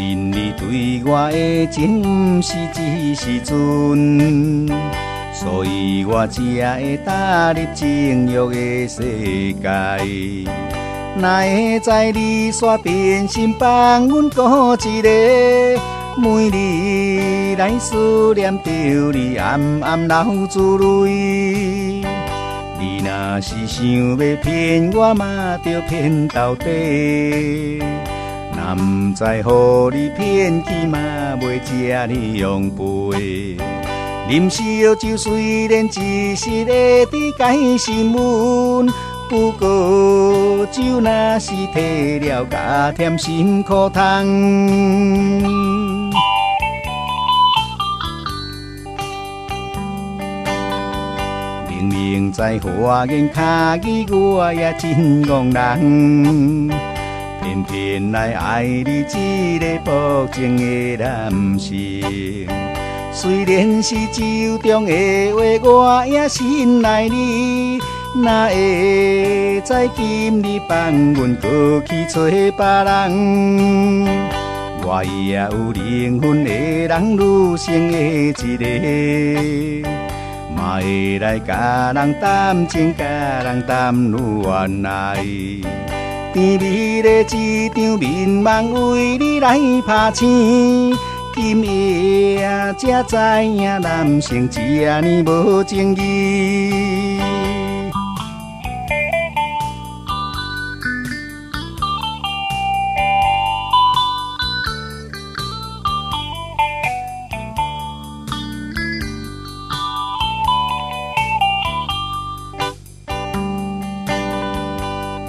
信你对我的情不是一时阵，所以我才会踏入情欲的世界。哪会知你煞变心放阮孤一个，每日来思念着你，暗暗流珠泪。你若是想要骗我嘛，就骗到底。若不知予你骗去嘛，袂这呢样背。啉烧酒虽然一时会伫解心闷，不过酒若是退了，加添心苦痛。明明知花言巧语，我也真戆人，偏偏来爱你这个薄情的男性。虽然是酒中的话，我也深爱你。哪会知今日放阮过去找别人？我也有灵魂的人，女性的一个，嘛会来甲人谈情，甲人谈恋爱。甜蜜的一场眠梦为你来拍醒，今夜才知影男性这呢无情义。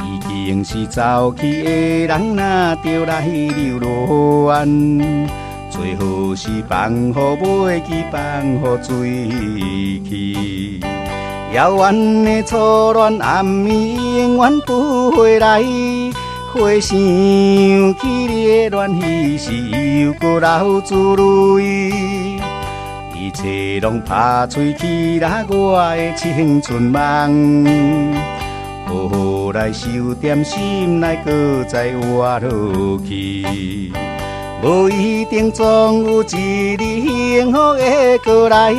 已经是走去的人，哪着来留恋？最好是放予飞机，放予水去。遥远的初恋，暗暝永远不回来。回想起你的恋意，是又搁流珠泪。一切拢拍碎去啦，我的青春梦。好好来收点心，来搁再活落去。无一定总有一日幸福会过来。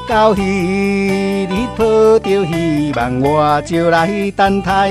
到彼日抱着希望，我就来等待。